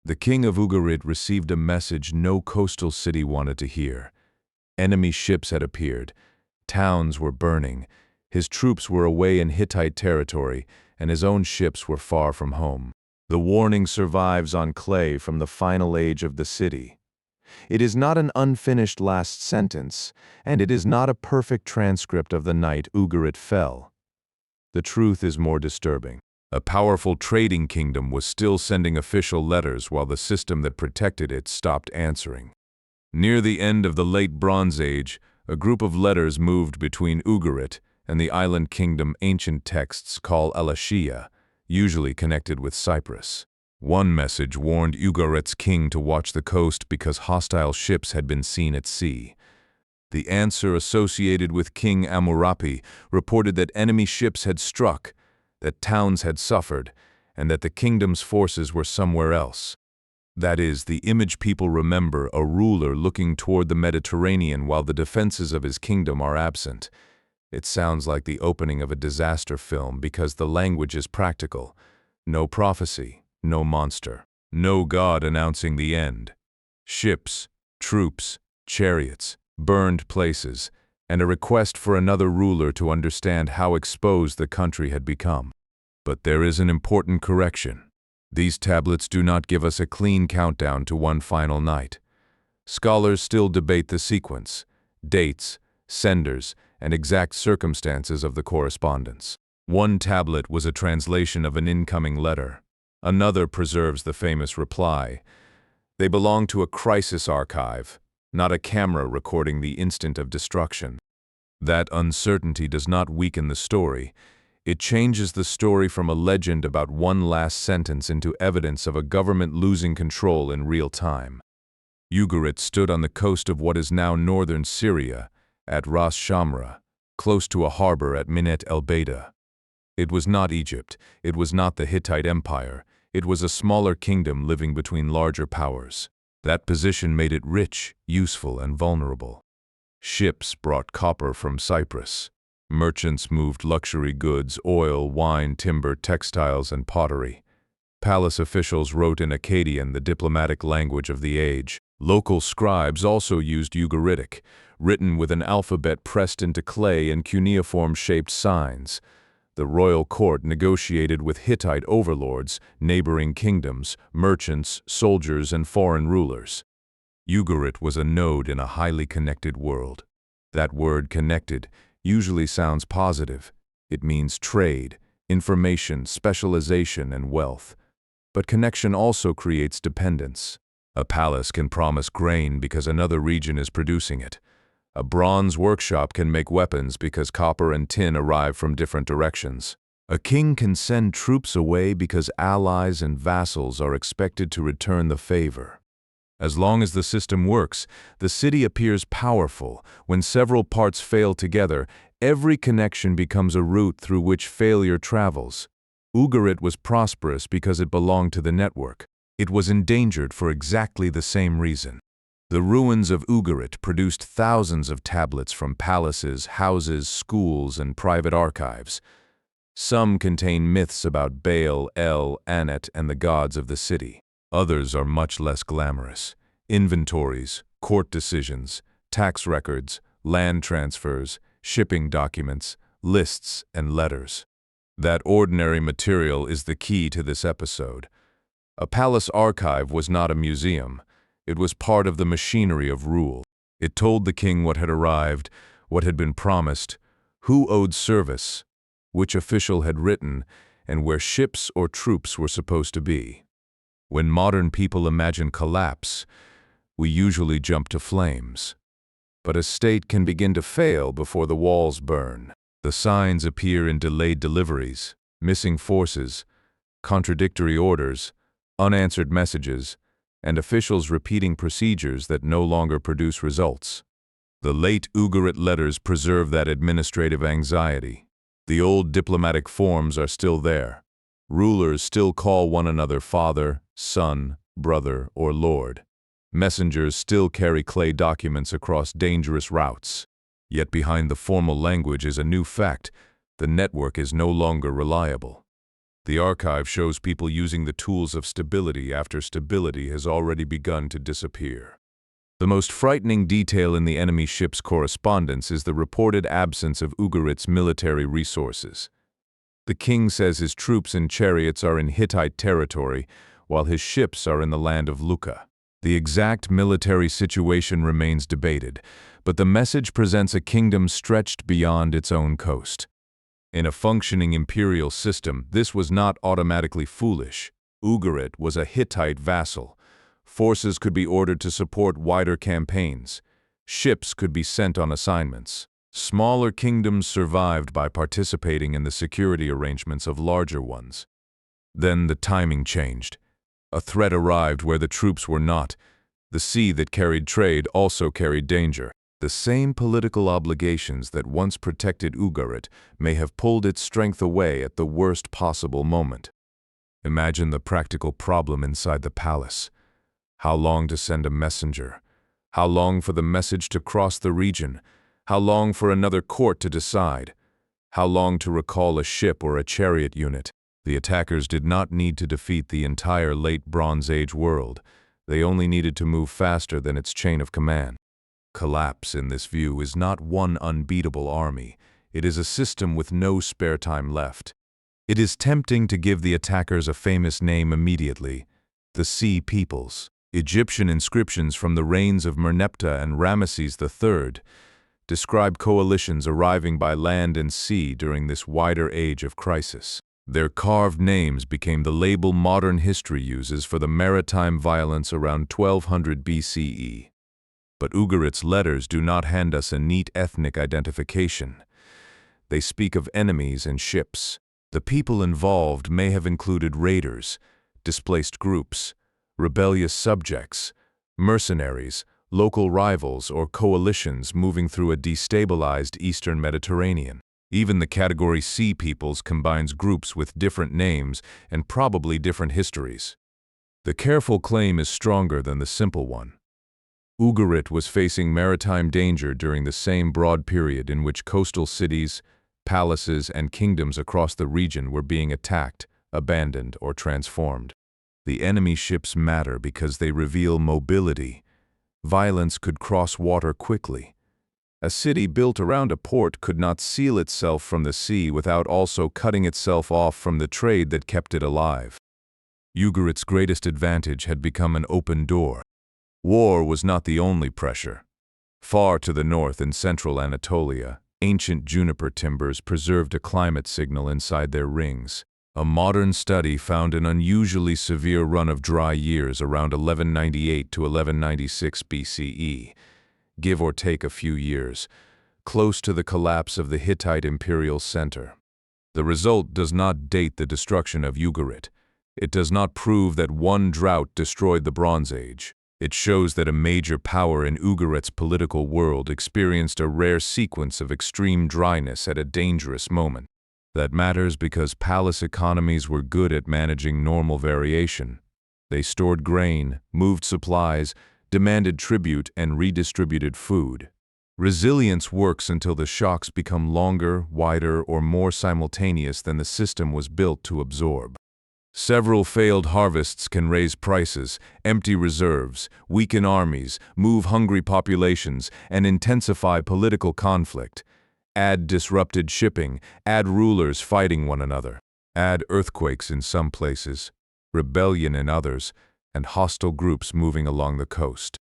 The king of Ugarit received a message no coastal city wanted to hear. Enemy ships had appeared. Towns were burning. His troops were away in Hittite territory, and his own ships were far from home. The warning survives on clay from the final age of the city. It is not an unfinished last sentence, and it is not a perfect transcript of the night Ugarit fell. The truth is more disturbing. A powerful trading kingdom was still sending official letters while the system that protected it stopped answering. Near the end of the Late Bronze Age, a group of letters moved between Ugarit and the island kingdom ancient texts call Alashia, usually connected with Cyprus. One message warned Ugarit's king to watch the coast because hostile ships had been seen at sea. The answer associated with King Ammurapi reported that enemy ships had struck, that towns had suffered, and that the kingdom's forces were somewhere else. That is, the image people remember a ruler looking toward the Mediterranean while the defenses of his kingdom are absent. It sounds like the opening of a disaster film because the language is practical. No prophecy, no monster, no god announcing the end. Ships, troops, chariots, burned places, and a request for another ruler to understand how exposed the country had become. But there is an important correction. These tablets do not give us a clean countdown to one final night. Scholars still debate the sequence, dates, senders, and exact circumstances of the correspondence. One tablet was a translation of an incoming letter. Another preserves the famous reply. They belong to a crisis archive, not a camera recording the instant of destruction. That uncertainty does not weaken the story. It changes the story from a legend about one last sentence into evidence of a government losing control in real time. Ugarit stood on the coast of what is now northern Syria, at Ras Shamra, close to a harbor at Minet el-Baida. It was not Egypt, it was not the Hittite Empire, it was a smaller kingdom living between larger powers. That position made it rich, useful, and vulnerable. Ships brought copper from Cyprus. Merchants moved luxury goods, oil, wine, timber, textiles, and pottery. Palace officials wrote in Akkadian, the diplomatic language of the age. Local scribes also used Ugaritic, written with an alphabet pressed into clay and cuneiform-shaped signs. The royal court negotiated with Hittite overlords, neighboring kingdoms, merchants, soldiers, and foreign rulers. Ugarit was a node in a highly connected world. That word, connected, usually sounds positive. It means trade, information, specialization, and wealth. But connection also creates dependence. A palace can promise grain because another region is producing it. A bronze workshop can make weapons because copper and tin arrive from different directions. A king can send troops away because allies and vassals are expected to return the favor. As long as the system works, the city appears powerful. When several parts fail together, every connection becomes a route through which failure travels. Ugarit was prosperous because it belonged to the network. It was endangered for exactly the same reason. The ruins of Ugarit produced thousands of tablets from palaces, houses, schools, and private archives. Some contain myths about Baal, El, Anat, and the gods of the city. Others are much less glamorous. Inventories, court decisions, tax records, land transfers, shipping documents, lists, and letters. That ordinary material is the key to this episode. A palace archive was not a museum. It was part of the machinery of rule. It told the king what had arrived, what had been promised, who owed service, which official had written, and where ships or troops were supposed to be. When modern people imagine collapse, we usually jump to flames. But a state can begin to fail before the walls burn. The signs appear in delayed deliveries, missing forces, contradictory orders, unanswered messages, and officials repeating procedures that no longer produce results. The late Ugarit letters preserve that administrative anxiety. The old diplomatic forms are still there. Rulers still call one another father, son, brother, or lord. Messengers still carry clay documents across dangerous routes. Yet behind the formal language is a new fact: the network is no longer reliable. The archive shows people using the tools of stability after stability has already begun to disappear. The most frightening detail in the enemy ship's correspondence is the reported absence of Ugarit's military resources. The king says his troops and chariots are in Hittite territory, while his ships are in the land of Lucca. The exact military situation remains debated, but the message presents a kingdom stretched beyond its own coast. In a functioning imperial system, this was not automatically foolish. Ugarit was a Hittite vassal. Forces could be ordered to support wider campaigns. Ships could be sent on assignments. Smaller kingdoms survived by participating in the security arrangements of larger ones. Then the timing changed. A threat arrived where the troops were not. The sea that carried trade also carried danger. The same political obligations that once protected Ugarit may have pulled its strength away at the worst possible moment. Imagine the practical problem inside the palace. How long to send a messenger? How long for the message to cross the region? How long for another court to decide? How long to recall a ship or a chariot unit? The attackers did not need to defeat the entire late Bronze Age world. They only needed to move faster than its chain of command. Collapse, in this view, is not one unbeatable army. It is a system with no spare time left. It is tempting to give the attackers a famous name immediately: the Sea Peoples. Egyptian inscriptions from the reigns of Merneptah and Ramesses III describe coalitions arriving by land and sea during this wider age of crisis. Their carved names became the label modern history uses for the maritime violence around 1200 BCE. But Ugarit's letters do not hand us a neat ethnic identification. They speak of enemies and ships. The people involved may have included raiders, displaced groups, rebellious subjects, mercenaries, local rivals, or coalitions moving through a destabilized Eastern Mediterranean. Even the category Sea Peoples combines groups with different names and probably different histories. The careful claim is stronger than the simple one. Ugarit was facing maritime danger during the same broad period in which coastal cities, palaces, and kingdoms across the region were being attacked, abandoned, or transformed. The enemy ships matter because they reveal mobility. Violence could cross water quickly. A city built around a port could not seal itself from the sea without also cutting itself off from the trade that kept it alive. Ugarit's greatest advantage had become an open door. War was not the only pressure. Far to the north in central Anatolia, ancient juniper timbers preserved a climate signal inside their rings. A modern study found an unusually severe run of dry years around 1198 to 1196 BCE, give or take a few years, close to the collapse of the Hittite imperial center. The result does not date the destruction of Ugarit. It does not prove that one drought destroyed the Bronze Age. It shows that a major power in Ugarit's political world experienced a rare sequence of extreme dryness at a dangerous moment. That matters because palace economies were good at managing normal variation. They stored grain, moved supplies, demanded tribute, and redistributed food. Resilience works until the shocks become longer, wider, or more simultaneous than the system was built to absorb. Several failed harvests can raise prices, empty reserves, weaken armies, move hungry populations, and intensify political conflict. Add disrupted shipping, add rulers fighting one another, add earthquakes in some places, rebellion in others, and hostile groups moving along the coast.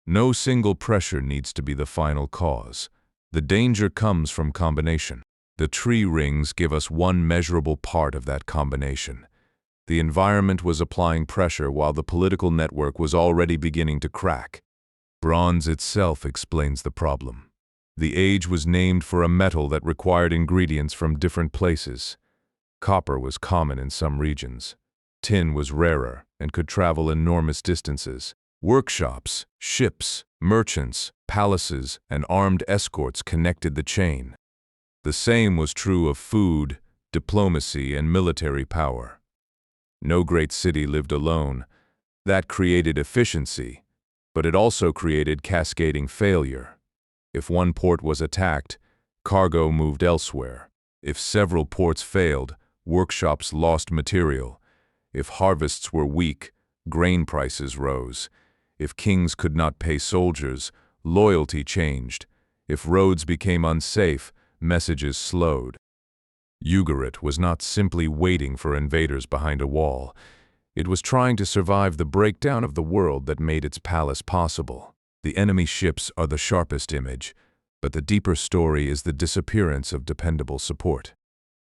No single pressure needs to be the final cause. The danger comes from combination. The tree rings give us one measurable part of that combination. The environment was applying pressure while the political network was already beginning to crack. Bronze itself explains the problem. The age was named for a metal that required ingredients from different places. Copper was common in some regions. Tin was rarer and could travel enormous distances. Workshops, ships, merchants, palaces, and armed escorts connected the chain. The same was true of food, diplomacy, and military power. No great city lived alone. That created efficiency, but it also created cascading failure. If one port was attacked, cargo moved elsewhere. If several ports failed, workshops lost material. If harvests were weak, grain prices rose. If kings could not pay soldiers, loyalty changed. If roads became unsafe, messages slowed. Ugarit was not simply waiting for invaders behind a wall. It was trying to survive the breakdown of the world that made its palace possible. The enemy ships are the sharpest image, but the deeper story is the disappearance of dependable support.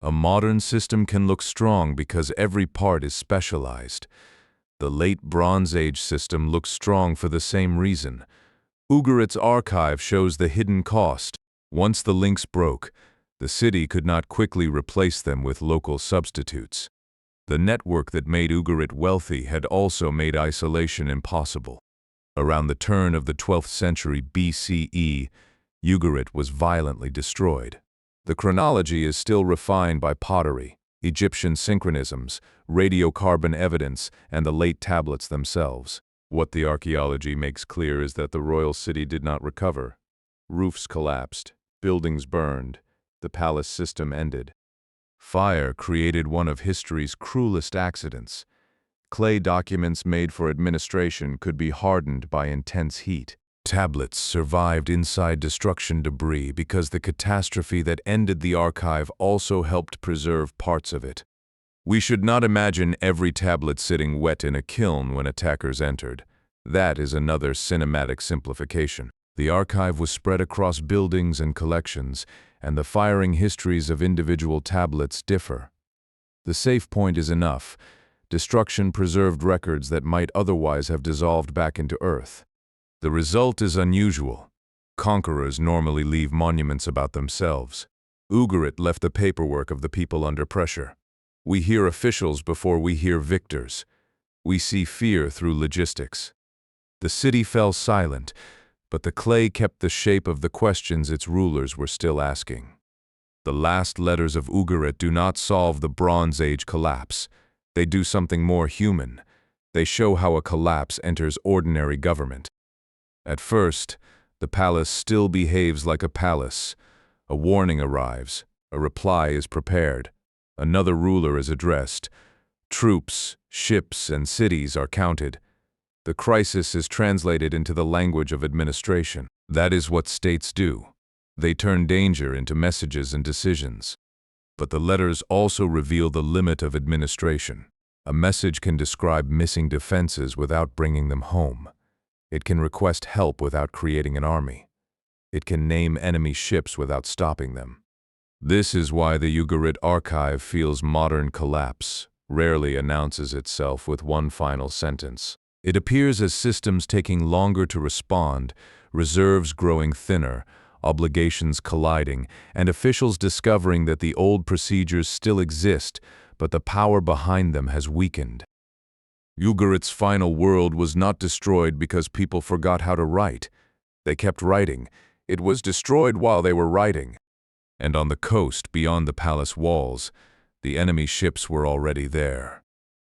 A modern system can look strong because every part is specialized. The late Bronze Age system looks strong for the same reason. Ugarit's archive shows the hidden cost. Once the links broke, the city could not quickly replace them with local substitutes. The network that made Ugarit wealthy had also made isolation impossible. Around the turn of the 12th century BCE, Ugarit was violently destroyed. The chronology is still refined by pottery, Egyptian synchronisms, radiocarbon evidence, and the late tablets themselves. What the archaeology makes clear is that the royal city did not recover. Roofs collapsed, buildings burned, the palace system ended. Fire created one of history's cruelest accidents. Clay documents made for administration could be hardened by intense heat. Tablets survived inside destruction debris because the catastrophe that ended the archive also helped preserve parts of it. We should not imagine every tablet sitting wet in a kiln when attackers entered. That is another cinematic simplification. The archive was spread across buildings and collections, and the firing histories of individual tablets differ. The safe point is enough. Destruction preserved records that might otherwise have dissolved back into earth. The result is unusual. Conquerors normally leave monuments about themselves. Ugarit left the paperwork of the people under pressure. We hear officials before we hear victors. We see fear through logistics. The city fell silent, but the clay kept the shape of the questions its rulers were still asking. The last letters of Ugarit do not solve the Bronze Age collapse. They do something more human. They show how a collapse enters ordinary government. At first, the palace still behaves like a palace. A warning arrives. A reply is prepared. Another ruler is addressed. Troops, ships, and cities are counted. The crisis is translated into the language of administration. That is what states do. They turn danger into messages and decisions. But the letters also reveal the limit of administration. A message can describe missing defenses without bringing them home. It can request help without creating an army. It can name enemy ships without stopping them. This is why the Ugarit archive feels modern collapse, rarely announces itself with one final sentence. It appears as systems taking longer to respond, reserves growing thinner, obligations colliding, and officials discovering that the old procedures still exist, but the power behind them has weakened. Ugarit's final world was not destroyed because people forgot how to write. They kept writing. It was destroyed while they were writing. And on the coast, beyond the palace walls, the enemy ships were already there.